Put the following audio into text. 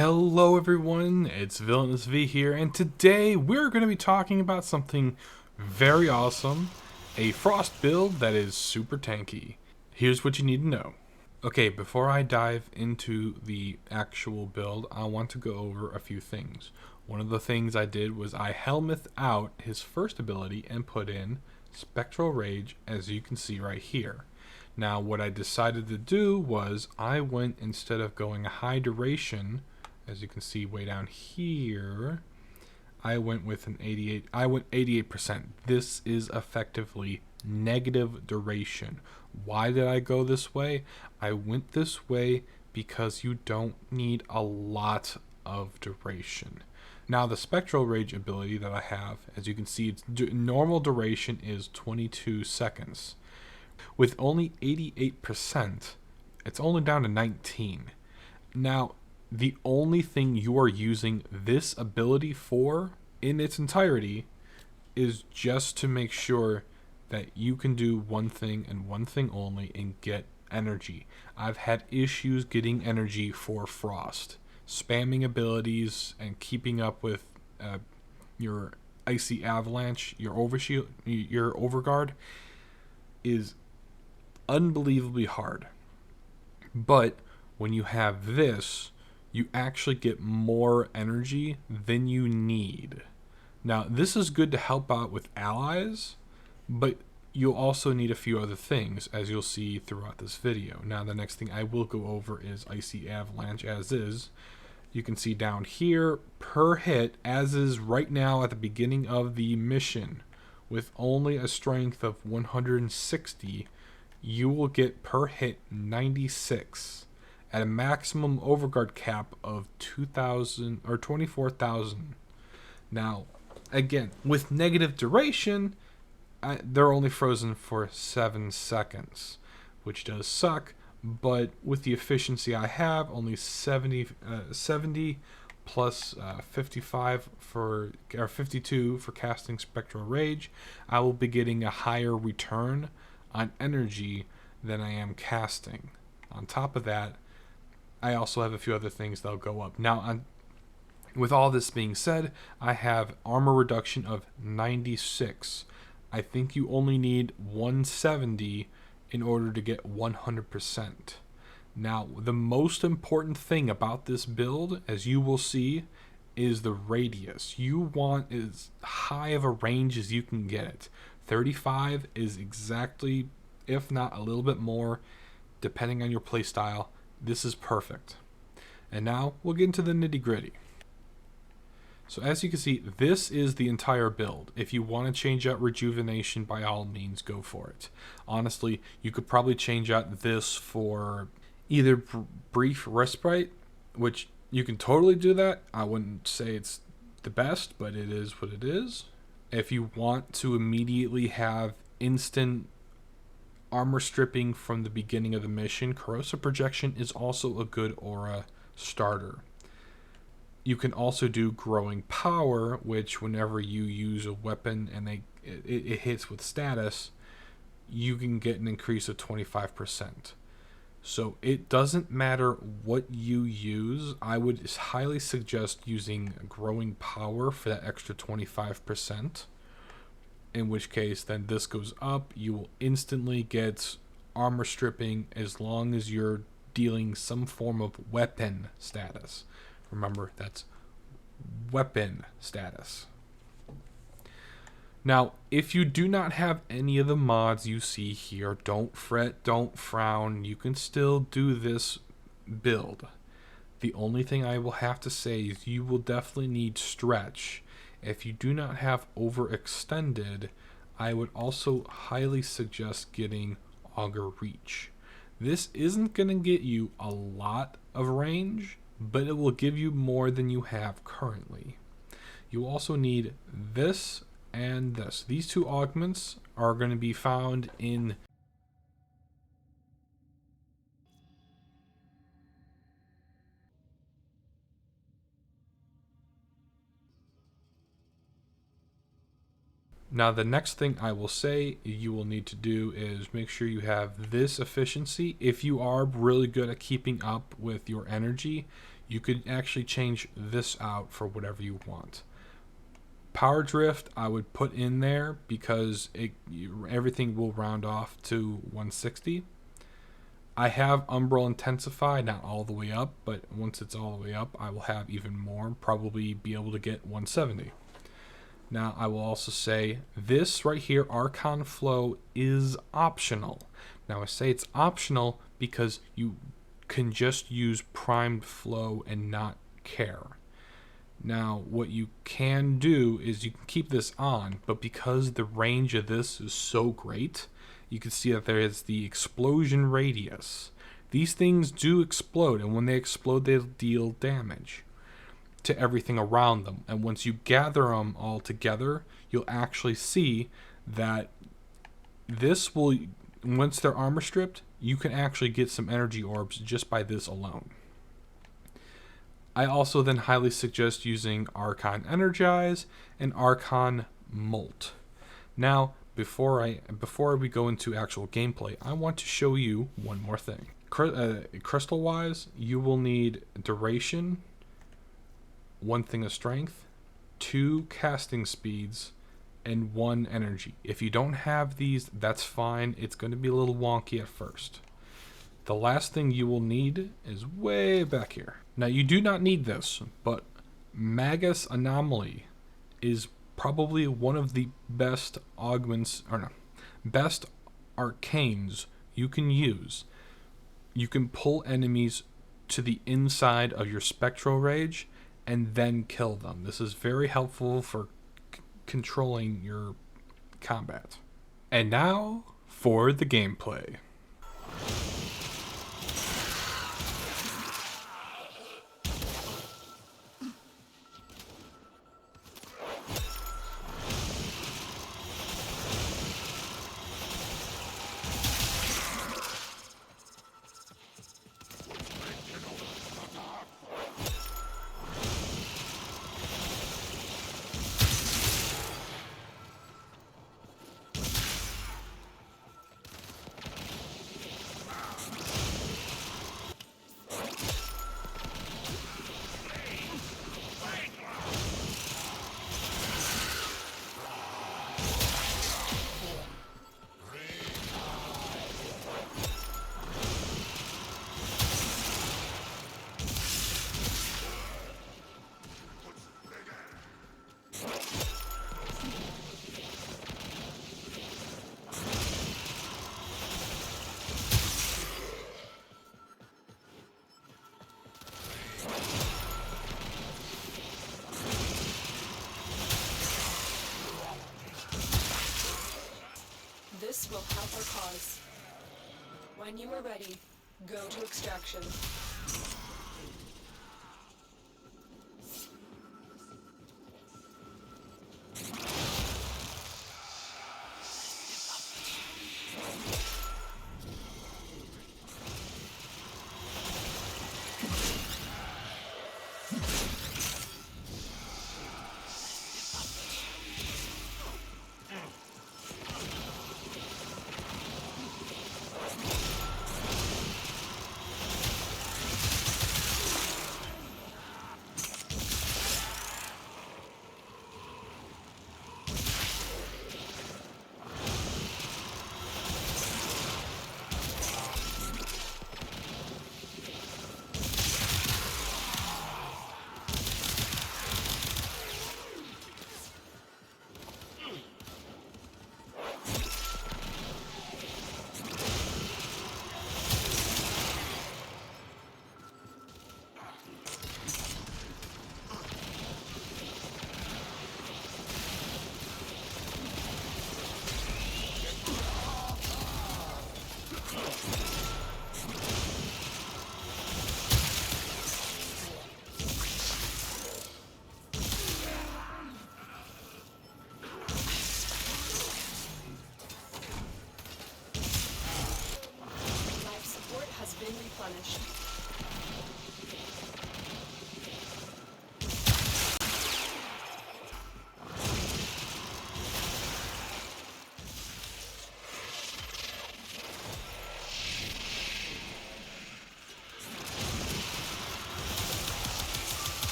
Hello everyone, it's Villainous V here, and today we're going to be talking about something very awesome, a frost build that is super tanky. Here's what you need to know. Okay, before I dive into the actual build, I want to go over a few things. One of the things I did was I helmethed out his first ability and put in Spectral Rage, as you can see right here. Now what I decided to do was I went, instead of going high duration, as you can see way down here, I went with an 88. I went 88%. This is effectively negative duration. Why did I go this way? I went this way because you don't need a lot of duration. Now the Spectral Rage ability that I have, as you can see, its normal duration is 22 seconds. With only 88%, it's only down to 19. Now, the only thing you are using this ability for in its entirety is just to make sure that you can do one thing and one thing only and get energy. I've had issues getting energy for Frost. Spamming abilities and keeping up with your Icy Avalanche, your Overshield, your Overguard is unbelievably hard. But when you have this, you actually get more energy than you need. Now, this is good to help out with allies, but you'll also need a few other things, as you'll see throughout this video. Now, the next thing I will go over is Icy Avalanche, as is. You can see down here, per hit, as is right now at the beginning of the mission, with only a strength of 160, you will get per hit 96. At a maximum overguard cap of 2,000 or 24,000. Now, again, with negative duration, they're only frozen for 7 seconds, which does suck. But with the efficiency I have, only 70 plus 55 for or 52 for casting Spectral Rage, I will be getting a higher return on energy than I am casting. On top of that, I also have a few other things that'll go up. Now, with all this being said, I have armor reduction of 96. I think you only need 170 in order to get 100%. Now, the most important thing about this build, as you will see, is the radius. You want as high of a range as you can get it. 35 is exactly, if not a little bit more, depending on your playstyle. This is perfect. And now we'll get into the nitty gritty. So as you can see, this is the entire build. If you want to change out Rejuvenation, by all means, go for it. Honestly, you could probably change out this for either Brief Respite, which you can totally do that. I wouldn't say it's the best, but it is what it is. If you want to immediately have instant armor stripping from the beginning of the mission, Corrosive Projection is also a good aura starter. You can also do Growing Power, which whenever you use a weapon and it hits with status, you can get an increase of 25%. So it doesn't matter what you use. I would highly suggest using Growing Power for that extra 25%. In which case, then this goes up. You will instantly get armor stripping as long as you're dealing some form of weapon status. Remember, that's weapon status. Now, if you do not have any of the mods you see here, don't fret, don't frown. You can still do this build. The only thing I will have to say is you will definitely need stretch. If you do not have overextended, I would also highly suggest getting Augur Reach. This isn't going to get you a lot of range, but it will give you more than you have currently. You also need this and this. These two augments are going to be found in Now, the next thing I will say you will need to do is make sure you have this efficiency. If you are really good at keeping up with your energy, You could actually change this out for whatever you want. Power drift I would put in there because everything will round off to 160. I have Umbral Intensify, not all the way up, but once it's all the way up, I will have even more, probably be able to get 170. Now, I will also say this right here, Archon Flow, is optional. Now, I say it's optional because you can just use primed flow and not care. Now, what you can do is you can keep this on, but because the range of this is so great, you can see that there is the explosion radius. These things do explode, and when they explode, they'll deal damage to everything around them. And once you gather them all together, you'll actually see that this will, once they're armor stripped, you can actually get some energy orbs just by this alone. I also then highly suggest using Archon Energize and Archon Molt. Now, before we go into actual gameplay, I want to show you one more thing. Crystal-wise, you will need Duration, 1 thing of Strength, 2 casting speeds, and 1 energy. If you don't have these, that's fine. It's going to be a little wonky at first. The last thing you will need is way back here. Now, you do not need this, but Magus Anomaly is probably one of the best best arcanes you can use. You can pull enemies to the inside of your Spectral Rage and then kill them. This is very helpful for controlling your combat. And now for the gameplay. This will help our cause. When you are ready, go to extraction.